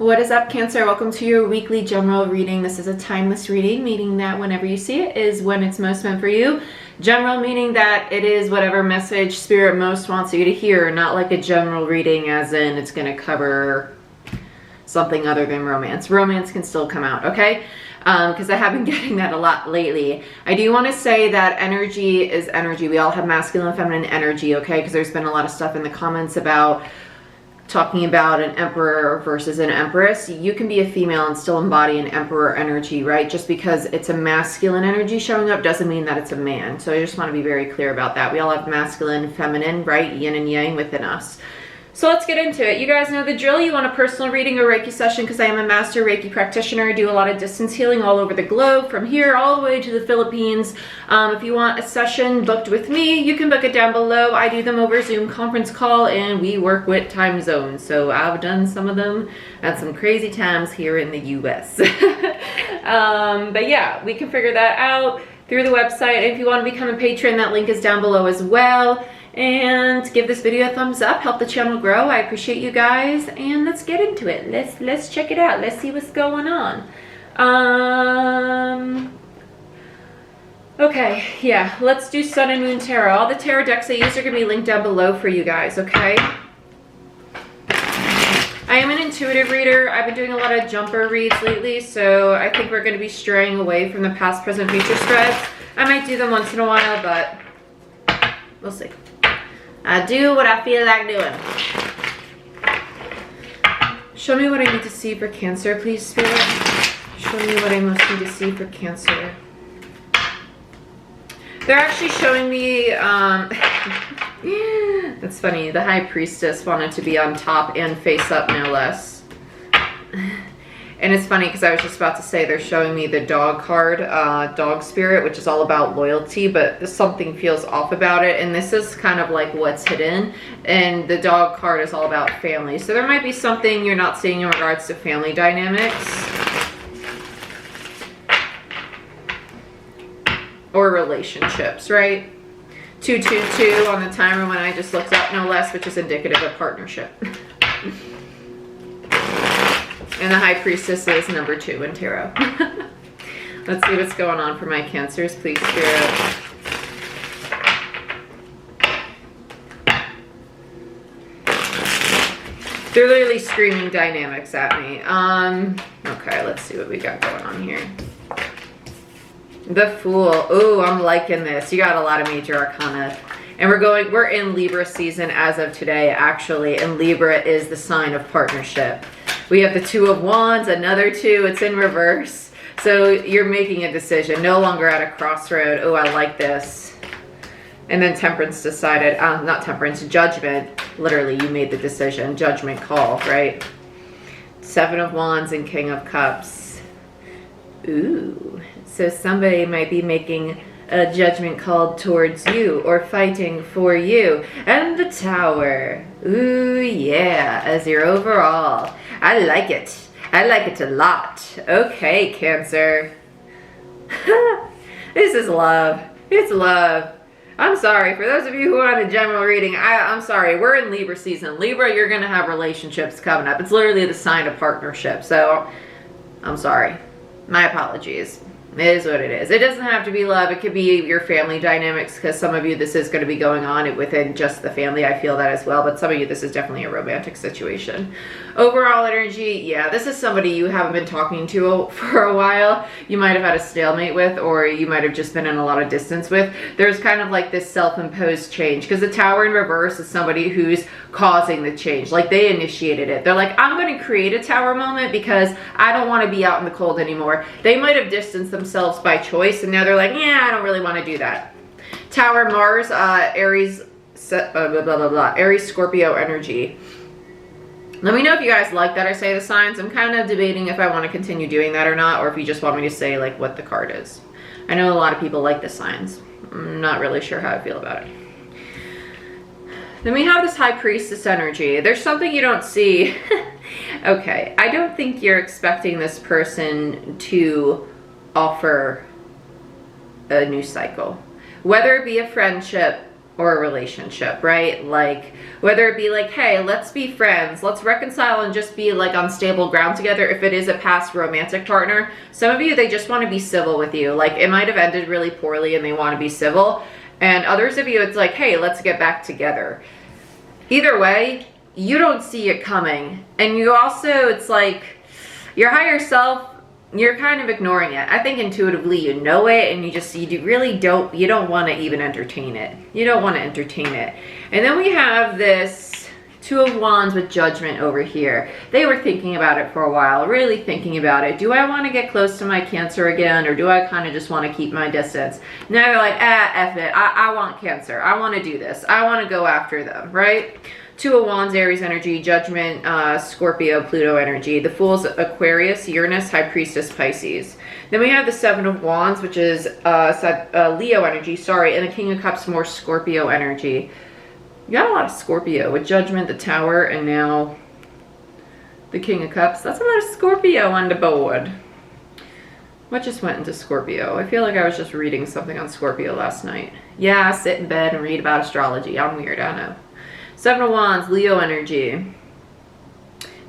What is up, Cancer? Welcome to your weekly general reading. This is a timeless reading, meaning that whenever you see it is when it's most meant for you. General meaning that it is whatever message Spirit most wants you to hear, not like a general reading as in it's going to cover something other than romance. Romance can still come out, okay? Because I have been getting that a lot lately. I do want to say that energy is energy. We all have masculine and feminine energy, okay? Because there's been a lot of stuff in the comments about talking about an emperor versus an empress. You can be a female and still embody an emperor energy, right? Just because it's a masculine energy showing up doesn't mean that it's a man. So I just want to be very clear about that. We all have masculine and feminine, right? Yin and yang within us. So let's get into it. You guys know the drill. You want a personal reading or Reiki session, because I am a master Reiki practitioner. I do a lot of distance healing all over the globe, from here all the way to the Philippines. If you want a session booked with me, you can book it down below. I do them over Zoom conference call, and we work with time zones. So I've done some of them at some crazy times here in the US. But yeah, we can figure that out through the website. If you want to become a patron, that link is down below as well. And give this video a thumbs up, help the channel grow. I appreciate you guys, and let's get into it. Let's check it out. Let's see what's going on. Okay, yeah, let's do Sun and Moon Tarot. All the tarot decks I use are gonna be linked down below for you guys, okay? I am an intuitive reader. I've been doing a lot of jumper reads lately, so I think we're gonna be straying away from the past, present, future spreads. I might do them once in a while, but we'll see. I do what I feel like doing. Show me what I need to see for Cancer, please, Spirit. Show me what I most need to see for Cancer. They're actually showing me, that's funny, the High Priestess wanted to be on top and face up, no less. And it's funny because I was just about to say they're showing me the dog card, dog spirit, which is all about loyalty, but something feels off about it. And this is kind of like what's hidden. And the dog card is all about family. So there might be something you're not seeing in regards to family dynamics. Or relationships, right? 222 on the timer when I just looked up, no less, which is indicative of partnership. And the High Priestess is number 2 in tarot. Let's see what's going on for my Cancers, please, Spirit. They're literally screaming dynamics at me. Okay, let's see what we got going on here. The Fool. Ooh, I'm liking this. You got a lot of major arcana. And we're in Libra season as of today, actually. And Libra is the sign of partnership. We have the 2 of Wands, another 2, it's in reverse. So you're making a decision, no longer at a crossroad. Oh, I like this. And then Temperance decided, not Temperance, Judgment. Literally, you made the decision, judgment call, right? 7 of Wands and King of Cups. Ooh, so somebody might be making a judgment call towards you or fighting for you. And the Tower. Ooh, yeah, as your overall. I like it. I like it a lot. Okay, Cancer. This is love. It's love. I'm sorry. For those of you who want a general reading, I'm sorry. We're in Libra season. Libra, you're going to have relationships coming up. It's literally the sign of partnership. So, I'm sorry. My apologies. It is what it is. It doesn't have to be love. It could be your family dynamics, because some of you, this is going to be going on within just the family. I feel that as well. But some of you, this is definitely a romantic situation. Overall energy, yeah, this is somebody you haven't been talking to for a while. You might have had a stalemate with, or you might have just been in a lot of distance with. There's kind of like this self-imposed change, because the Tower in reverse is somebody who's causing the change. Like they initiated it. They're like, I'm going to create a Tower moment because I don't want to be out in the cold anymore. They might have distanced themselves by choice, and now they're like, yeah, I don't really want to do that. Tower, Mars, Aries, Aries, Scorpio energy. Let me know if you guys like that I say the signs. I'm kind of debating if I want to continue doing that or not, or if you just want me to say like what the card is. I know a lot of people like the signs. I'm not really sure how I feel about it. Then we have this High Priestess energy. There's something you don't see. Okay, I don't think you're expecting this person to offer a new cycle. Whether it be a friendship, or a relationship, right? Like, whether it be like, hey, let's be friends, let's reconcile and just be like on stable ground together. If it is a past romantic partner, some of you, they just want to be civil with you. Like, it might have ended really poorly and they want to be civil. And others of you, it's like, hey, let's get back together. Either way, you don't see it coming. And you also, it's like, your higher self, you're kind of ignoring it. I think intuitively you know it, and you really don't, you don't want to even entertain it. You don't want to entertain it. And then we have this Two of Wands with Judgment over here. They were thinking about it for a while, really thinking about it. Do I want to get close to my Cancer again, or do I kind of just want to keep my distance? Now they're like, F it. I want Cancer. I want to do this. I want to go after them, right? Two of Wands, Aries energy, Judgment, Scorpio, Pluto energy. The Fool's Aquarius, Uranus, High Priestess, Pisces. Then we have the Seven of Wands, which is Leo energy, sorry, and the King of Cups, more Scorpio energy. You got a lot of Scorpio with Judgment, the Tower, and now the King of Cups. That's a lot of Scorpio on the board. What just went into Scorpio? I feel like I was just reading something on Scorpio last night. Yeah, sit in bed and read about astrology. I'm weird, I know. Seven of Wands, Leo energy.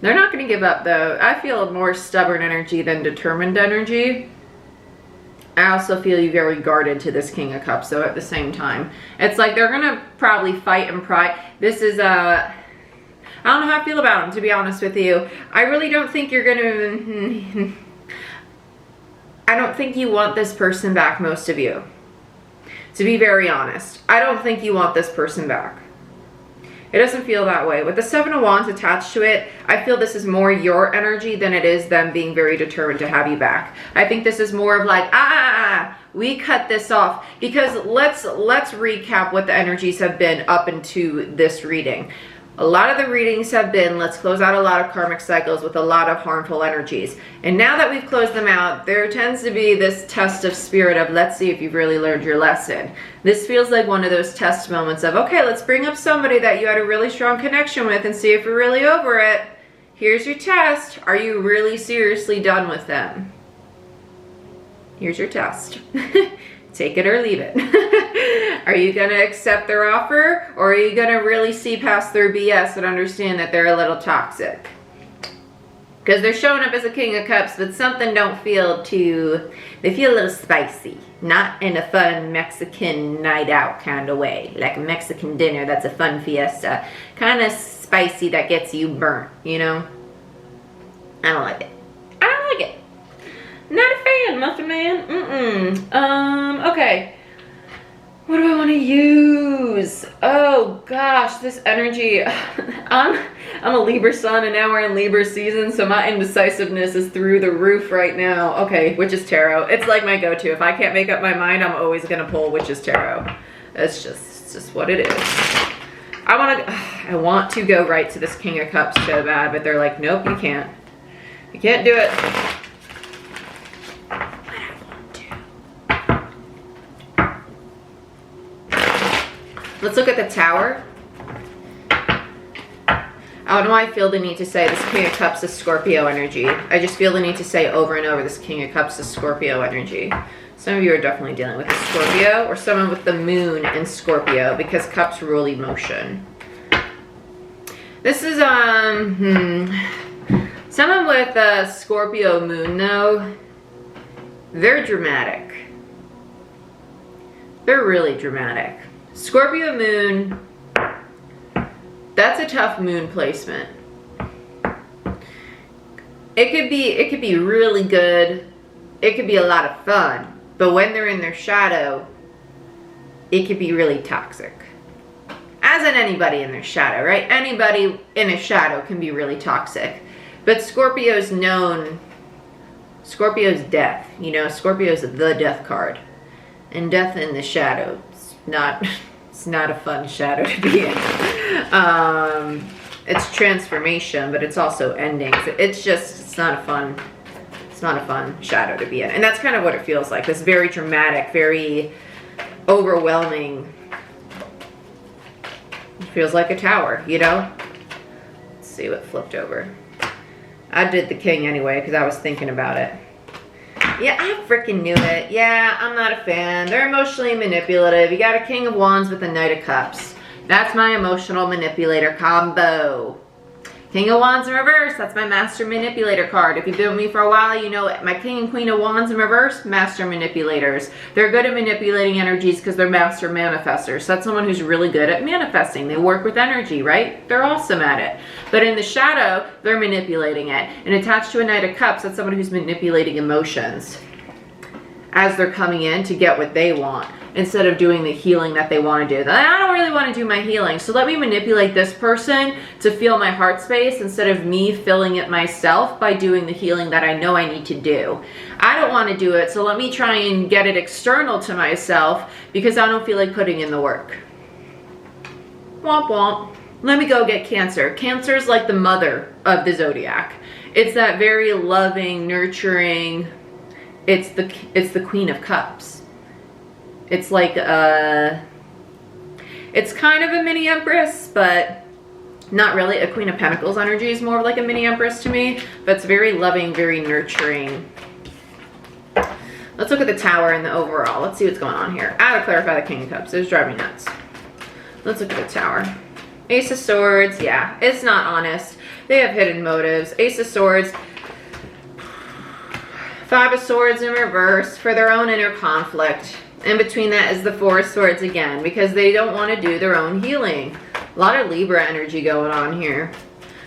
They're not going to give up, though. I feel more stubborn energy than determined energy. I also feel you very guarded to this King of Cups, though, at the same time. It's like they're going to probably fight and pry. This is, I don't know how I feel about them, to be honest with you. I really don't think you're going to... I don't think you want this person back, most of you. To be very honest. I don't think you want this person back. It doesn't feel that way. With the Seven of Wands attached to it, I feel this is more your energy than it is them being very determined to have you back. I think this is more of like, we cut this off. Because let's recap what the energies have been up into this reading. A lot of the readings have been, let's close out a lot of karmic cycles with a lot of harmful energies. And now that we've closed them out, there tends to be this test of spirit of, let's see if you've really learned your lesson. This feels like one of those test moments of, okay, let's bring up somebody that you had a really strong connection with and see if you're really over it. Here's your test. Are you really seriously done with them? Here's your test. Take it or leave it. Are you going to accept their offer, or are you going to really see past their BS and understand that they're a little toxic? Because they're showing up as a King of Cups, but something don't feel too... They feel a little spicy. Not in a fun Mexican night out kind of way. Like a Mexican dinner that's a fun fiesta. Kind of spicy that gets you burnt, you know? I don't like it. I don't like it. Not a fan, Muffin Man. Okay. What do I want to use? Oh gosh, this energy. I'm a Libra sun, and now we're in Libra season, so my indecisiveness is through the roof right now. Okay, Witch's Tarot. It's like my go-to. If I can't make up my mind, I'm always gonna pull Witch's Tarot. It's just what it is. I want to go right to this King of Cups so bad, but they're like, nope, you can't. You can't do it. Let's look at the Tower. I don't know why I feel the need to say this King of Cups is Scorpio energy. I just feel the need to say over and over this King of Cups is Scorpio energy. Some of you are definitely dealing with a Scorpio, or someone with the moon in Scorpio, because Cups rule emotion. This is, someone with a Scorpio moon, though. They're dramatic. They're really dramatic. Scorpio moon, that's a tough moon placement. It could be really good. It could be a lot of fun. But when they're in their shadow, it could be really toxic. As in anybody in their shadow, right? Anybody in a shadow can be really toxic. But Scorpio's death. You know, Scorpio's the death card. And death in the shadow. It's not a fun shadow to be in. It's transformation, but it's also endings. It's not a fun shadow to be in. And that's kind of what it feels like. This very dramatic, very overwhelming. It feels like a tower, you know? Let's see what flipped over. I did the King anyway, because I was thinking about it. Yeah, I freaking knew it. Yeah, I'm not a fan. They're emotionally manipulative. You got a King of Wands with a Knight of Cups. That's my emotional manipulator combo. King of Wands in reverse, that's my Master Manipulator card. If you've been with me for a while, you know my King and Queen of Wands in reverse, Master Manipulators. They're good at manipulating energies because they're Master Manifestors. So that's someone who's really good at manifesting. They work with energy, right? They're awesome at it. But in the shadow, they're manipulating it. And attached to a Knight of Cups, that's someone who's manipulating emotions as they're coming in to get what they want, instead of doing the healing that they want to do. I don't really want to do my healing, so let me manipulate this person to feel my heart space instead of me filling it myself by doing the healing that I know I need to do. I don't want to do it, so let me try and get it external to myself because I don't feel like putting in the work. Womp womp. Let me go get Cancer. Cancer is like the mother of the zodiac. It's that very loving, nurturing. It's the Queen of Cups. It's like it's kind of a mini Empress, but not really. A Queen of Pentacles energy is more like a mini Empress to me, but it's very loving, very nurturing. Let's look at the Tower and the overall. Let's see what's going on here. I gotta clarify the King of Cups. It was driving me nuts. Let's look at the Tower. Ace of Swords, yeah, it's not honest. They have hidden motives. Ace of Swords. Five of Swords in reverse for their own inner conflict. In between that is the Four of Swords again, because they don't want to do their own healing. A lot of Libra energy going on here.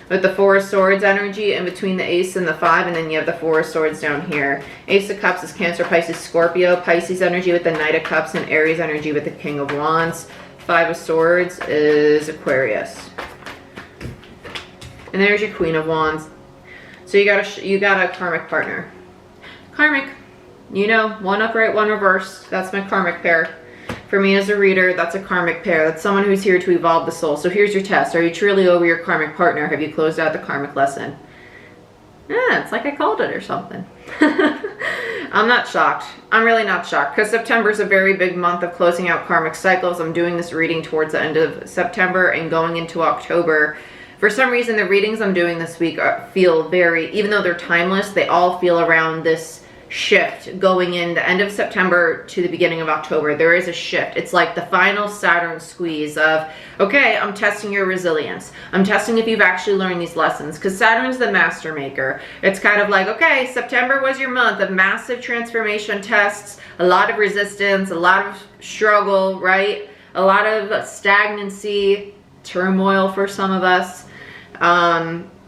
With the Four of Swords energy in between the Ace and the Five, and then you have the Four of Swords down here. Ace of Cups is Cancer, Pisces, Scorpio. Pisces energy with the Knight of Cups, and Aries energy with the King of Wands. Five of Swords is Aquarius. And there's your Queen of Wands. So you got a karmic partner. Karmic, you know, one upright, one reverse. That's my karmic pair. For me as a reader, that's a karmic pair. That's someone who's here to evolve the soul. So here's your test. Are you truly over your karmic partner? Have you closed out the karmic lesson? Yeah, it's like I called it or something. I'm not shocked. I'm really not shocked because September is a very big month of closing out karmic cycles. I'm doing this reading towards the end of September and going into October. For some reason, the readings I'm doing this week feel very, even though they're timeless, they all feel around this shift going in the end of September to the beginning of October. There is a shift. It's like the final Saturn squeeze of, okay, I'm testing your resilience. I'm testing if you've actually learned these lessons, because Saturn's the master maker. It's kind of like, okay, September was your month of massive transformation tests, a lot of resistance, a lot of struggle, right? A lot of stagnancy, turmoil for some of us.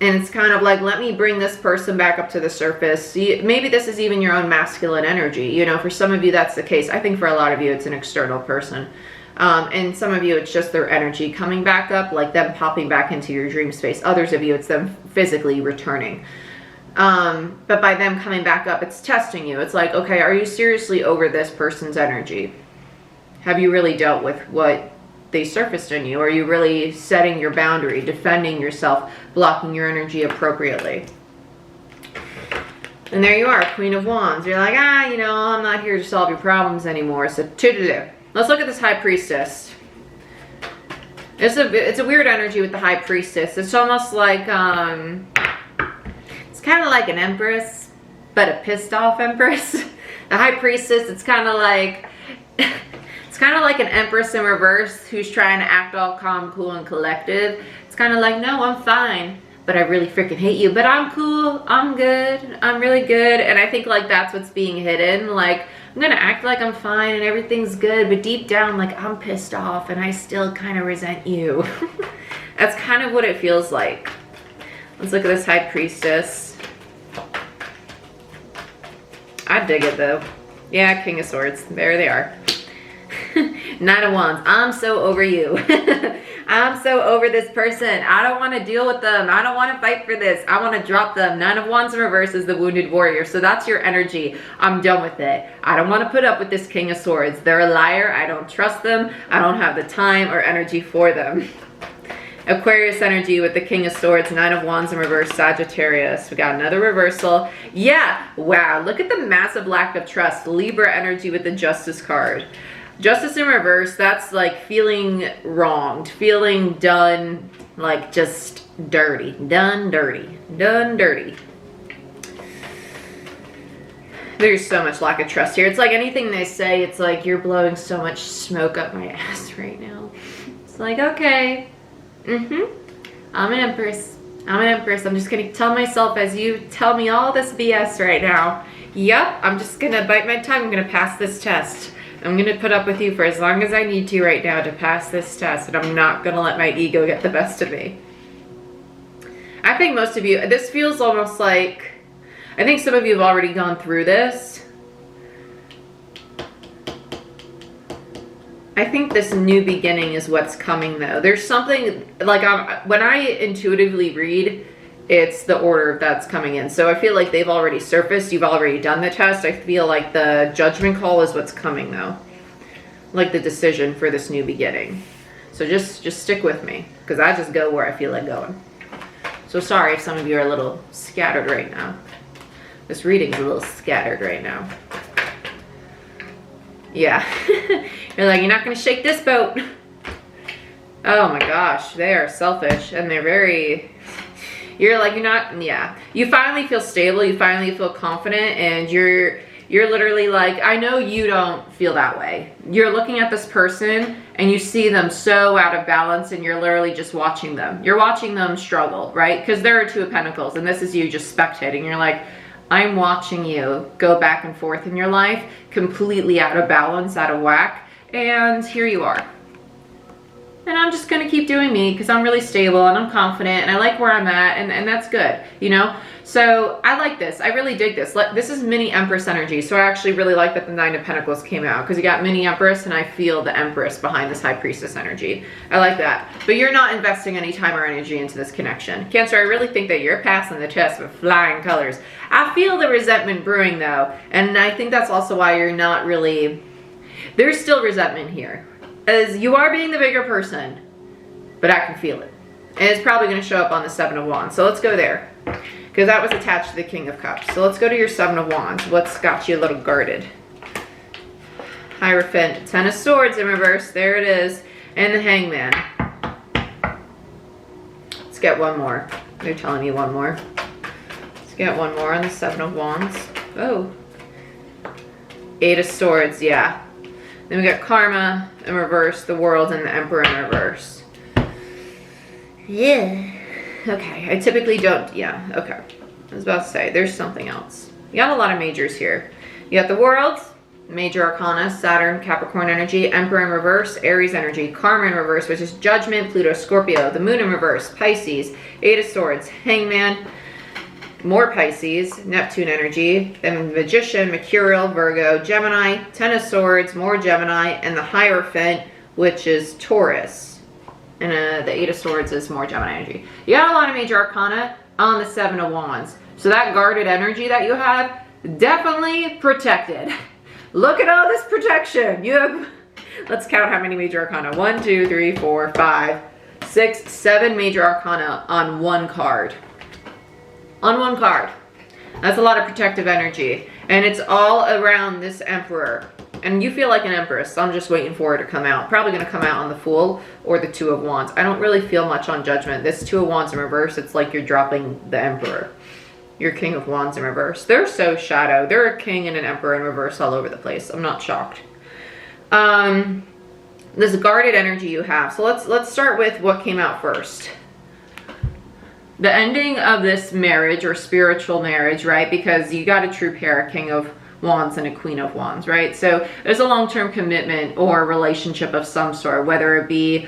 And it's kind of like, let me bring this person back up to the surface. Maybe this is even your own masculine energy. You know, for some of you, that's the case. I think for a lot of you, it's an external person. And some of you, it's just their energy coming back up, like them popping back into your dream space. Others of you, it's them physically returning. But by them coming back up, it's testing you. It's like, okay, are you seriously over this person's energy? Have you really dealt with what they surfaced in you? Are you really setting your boundary, defending yourself, blocking your energy appropriately? And there you are, Queen of Wands. You're like, you know, I'm not here to solve your problems anymore. So let's look at this High Priestess. It's a weird energy with the High Priestess. It's almost like it's kind of like an Empress, but a pissed off Empress. The High Priestess, it's kind of like it's kind of like an Empress in reverse who's trying to act all calm, cool, and collective. It's kind of like, no, I'm fine, but I really freaking hate you. But I'm cool, I'm good, I'm really good. And I think like that's what's being hidden. Like, I'm gonna act like I'm fine and everything's good, but deep down, like, I'm pissed off and I still kind of resent you. That's kind of what it feels like. Let's look at this High Priestess. I dig it though. Yeah, King of Swords, there they are. Knight of Wands, I'm so over you. I'm so over this person. I don't want to deal with them. I don't want to fight for this. I want to drop them. Nine of Wands in reverse is the wounded warrior. So that's your energy. I'm done with it. I don't want to put up with this King of Swords. They're a liar. I don't trust them. I don't have the time or energy for them. Aquarius energy with the King of Swords, Nine of Wands in reverse, Sagittarius. We got another reversal. Yeah, wow, look at the massive lack of trust. Libra energy with the Justice card. Justice in reverse, that's like feeling wronged, feeling done, like just dirty, done dirty, done dirty. There's so much lack of trust here. It's like anything they say, it's like you're blowing so much smoke up my ass right now. It's like, okay, I'm an empress. I'm an empress. I'm just gonna tell myself as you tell me all this BS right now. Yep, I'm just gonna bite my tongue. I'm gonna pass this test. I'm gonna put up with you for as long as I need to right now to pass this test, and I'm not gonna let my ego get the best of me. I think most of you, this feels almost like, I think some of you have already gone through this. I think this new beginning is what's coming though. There's something, like when I intuitively read, it's the order that's coming in. So I feel like they've already surfaced. You've already done the test. I feel like the judgment call is what's coming though. Like the decision for this new beginning. So just stick with me, because I just go where I feel like going. So sorry if some of you are a little scattered right now. This reading's a little scattered right now. Yeah. You're like, you're not going to shake this boat. Oh my gosh, they are selfish, and they're very, you're like, you're not, yeah. You finally feel stable, you finally feel confident, and you're literally like, I know you don't feel that way. You're looking at this person and you see them so out of balance, and you're literally just watching them. You're watching them struggle, right? Because there are Two of Pentacles, and this is you just spectating. You're like, I'm watching you go back and forth in your life, completely out of balance, out of whack, and here you are. And I'm just gonna keep doing me because I'm really stable and I'm confident and I like where I'm at, and that's good, you know? So I like this. I really dig this. This is mini Empress energy. So I actually really like that the Nine of Pentacles came out, because you got mini Empress and I feel the Empress behind this High Priestess energy. I like that. But you're not investing any time or energy into this connection. Cancer, I really think that you're passing the test with flying colors. I feel the resentment brewing though. And I think that's also why you're not really, there's still resentment here. As you are being the bigger person, but I can feel it. And it's probably going to show up on the Seven of Wands. So let's go there, because that was attached to the King of Cups. So let's go to your Seven of Wands. What's got you a little guarded? Hierophant, Ten of Swords in reverse. There it is. And the Hangman. Let's get one more. They're telling me one more. Let's get one more on the Seven of Wands. Oh. Eight of Swords, yeah. Then we got Karma in reverse, the World, and the Emperor in reverse. Yeah. Okay, I typically don't, yeah, okay. I was about to say, there's something else. You got a lot of majors here. You got the World, Major Arcana, Saturn, Capricorn energy, Emperor in reverse, Aries energy, Karma in reverse, which is Judgment, Pluto, Scorpio, the Moon in reverse, Pisces, Eight of Swords, Hangman, more Pisces, Neptune energy, then Magician, Mercurial, Virgo, Gemini, Ten of Swords, more Gemini, and the Hierophant, which is Taurus. And the Eight of Swords is more Gemini energy. You got a lot of major arcana on the Seven of Wands. So that guarded energy that you have, definitely protected. Look at all this protection. You have, let's count how many major arcana. 1, 2, 3, 4, 5, 6, 7 major arcana on one card. On one card. That's a lot of protective energy. And it's all around this Emperor. And you feel like an Empress. So I'm just waiting for it to come out. Probably going to come out on the Fool or the Two of Wands. I don't really feel much on Judgment. This Two of Wands in reverse, it's like you're dropping the Emperor. Your King of Wands in reverse. They're so shadow. They're a King and an Emperor in reverse all over the place. I'm not shocked. This guarded energy you have. So let's start with what came out first. The ending of this marriage or spiritual marriage, right? Because you got a true pair, a King of Wands and a Queen of Wands, right? So there's a long-term commitment or relationship of some sort, whether it be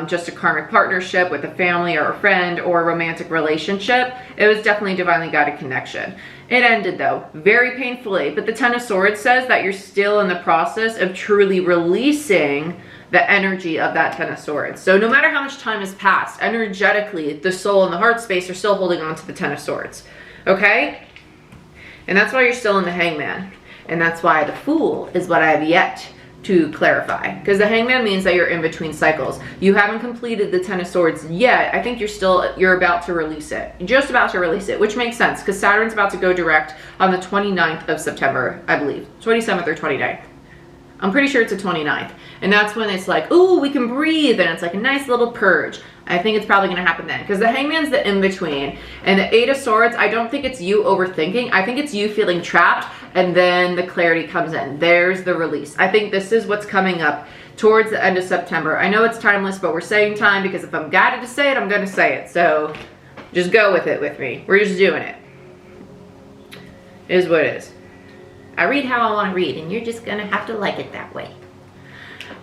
just a karmic partnership with a family or a friend or a romantic relationship. It was definitely a divinely guided connection. It ended though, very painfully, but the Ten of Swords says that you're still in the process of truly releasing the energy of that Ten of Swords. So no matter how much time has passed, energetically, the soul and the heart space are still holding on to the Ten of Swords, okay? And that's why you're still in the Hangman. And that's why the Fool is what I have yet to clarify. Because the Hangman means that you're in between cycles. You haven't completed the Ten of Swords yet. I think you're about to release it. You're just about to release it, which makes sense because Saturn's about to go direct on the 29th of September, I believe. 27th or 29th. I'm pretty sure it's the 29th. And that's when it's like, ooh, we can breathe. And it's like a nice little purge. I think it's probably going to happen then. Because the Hangman's the in-between. And the Eight of Swords, I don't think it's you overthinking. I think it's you feeling trapped and then the clarity comes in. There's the release. I think this is what's coming up towards the end of September. I know it's timeless, but we're saying time because if I'm guided to say it, I'm going to say it. So just go with it with me. We're just doing it. It is what it is. I read how I want to read, and you're just going to have to like it that way.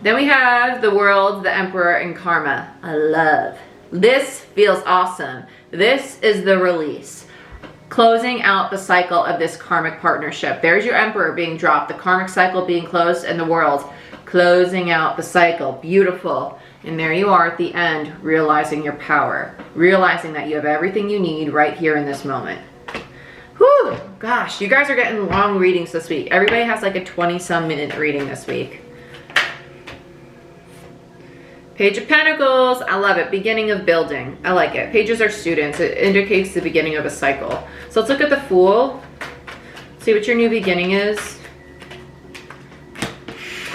Then we have the World, the Emperor, and Karma. I love. This feels awesome. This is the release. Closing out the cycle of this karmic partnership. There's your Emperor being dropped, the karmic cycle being closed, and the World closing out the cycle. Beautiful. And there you are at the end, realizing your power, realizing that you have everything you need right here in this moment. Whew, gosh, you guys are getting long readings this week. Everybody has like a 20-some minute reading this week. Page of Pentacles, I love it. Beginning of building, I like it. Pages are students, it indicates the beginning of a cycle. So let's look at the Fool, see what your new beginning is.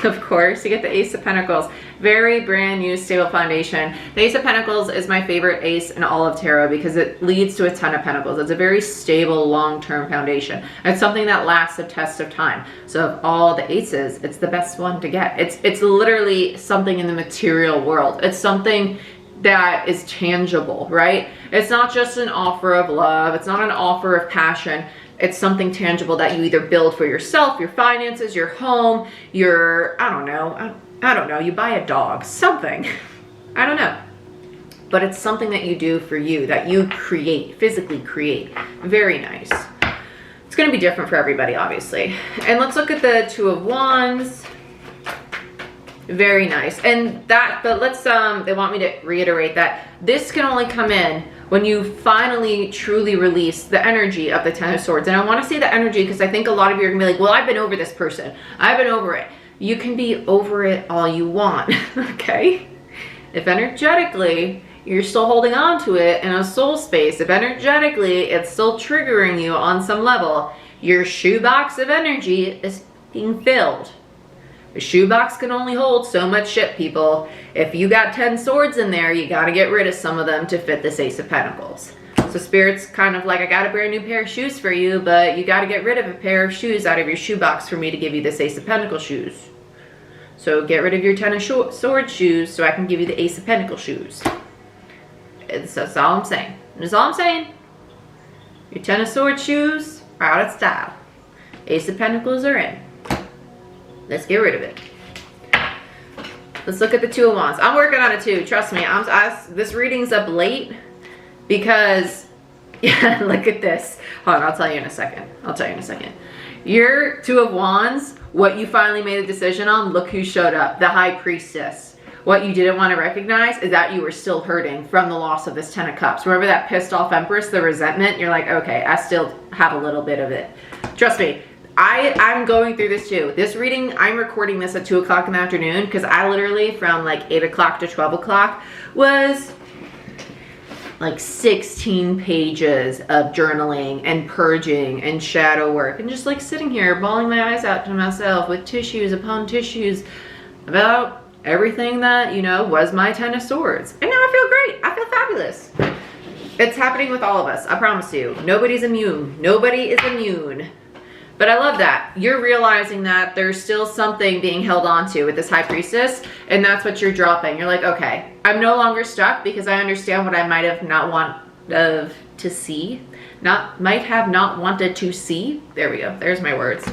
Of course, you get the Ace of Pentacles. Very brand new, stable foundation. The Ace of Pentacles is my favorite ace in all of tarot because it leads to a Ten of Pentacles. It's a very stable, long-term foundation. It's something that lasts the test of time. So of all the aces, it's the best one to get. It's literally something in the material world. It's something that is tangible, right? It's not just an offer of love. It's not an offer of passion. It's something tangible that you either build for yourself, your finances, your home, your, I don't know, you buy a dog, something. I don't know. But it's something that you do for you, that you create, physically create. Very nice. It's going to be different for everybody, obviously. And let's look at the Two of Wands. Very nice. And that, but let's, they want me to reiterate that this can only come in when you finally truly release the energy of the Ten of Swords. And I want to say the energy because I think a lot of you are going to be like, well, I've been over this person. I've been over it. You can be over it all you want, okay? If energetically you're still holding on to it in a soul space, if energetically it's still triggering you on some level, your shoebox of energy is being filled. The shoebox can only hold so much shit, people. If you got 10 swords in there, you got to get rid of some of them to fit this Ace of Pentacles. So Spirit's kind of like, I got a brand new pair of shoes for you, but you got to get rid of a pair of shoes out of your shoebox for me to give you this Ace of Pentacles shoes. So get rid of your 10 of Swords shoes so I can give you the Ace of Pentacles shoes. That's all I'm saying. That's all I'm saying. Your 10 of Swords shoes are out of style. Ace of Pentacles are in. Let's get rid of it. Let's look at the Two of Wands. I'm working on it too. Trust me. This reading's up late because, yeah, look at this. Hold on, I'll tell you in a second. Your Two of Wands, what you finally made a decision on, look who showed up. The High Priestess. What you didn't want to recognize is that you were still hurting from the loss of this Ten of Cups. Remember that pissed off Empress, the resentment? You're like, okay, I still have a little bit of it. Trust me. I'm going through this too. This reading, I'm recording this at 2 o'clock in the afternoon because I literally from like 8 o'clock to 12 o'clock was like 16 pages of journaling and purging and shadow work and just like sitting here bawling my eyes out to myself with tissues upon tissues about everything that, you know, was my Ten of Swords. And now I feel great. I feel fabulous. It's happening with all of us. I promise you. Nobody's immune. Nobody is immune. But I love that. You're realizing that there's still something being held on to with this High Priestess, and that's what you're dropping. You're like, okay, I'm no longer stuck because I understand what I might have not wanted to see. Might have not wanted to see. There we go. There's my words.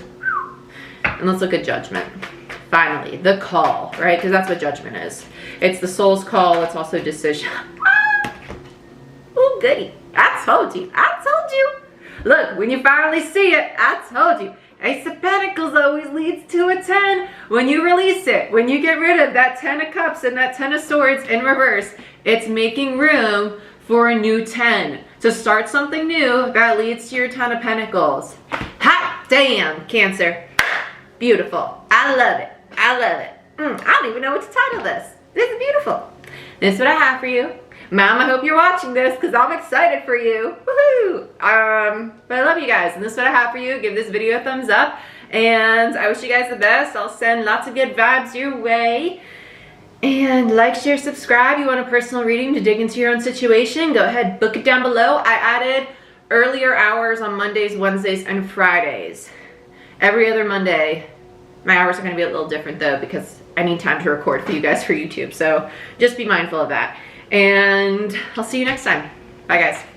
And let's look at Judgment. Finally, the call, right? Because that's what Judgment is. It's the soul's call. It's also decision. Oh, goody. I told you. I told you. Look, when you finally see it, I told you. Ace of Pentacles always leads to a 10. When you release it, when you get rid of that 10 of Cups and that 10 of Swords in reverse, it's making room for a new 10. To start something new that leads to your 10 of Pentacles. Hot damn, Cancer. Beautiful. I love it. I love it. I don't even know what to title this. This is beautiful. This is what I have for you. Mom, I hope you're watching this because I'm excited for you. Woohoo! But I love you guys, and this is what I have for you. Give this video a thumbs up, and I wish you guys the best. I'll send lots of good vibes your way. And like, share, subscribe. You want a personal reading to dig into your own situation? Go ahead, book it down below. I added earlier hours on Mondays, Wednesdays, and Fridays. every other Monday. My hours are going to be a little different though, because I need time to record for you guys for YouTube. So just be mindful of that. And I'll see you next time. Bye guys.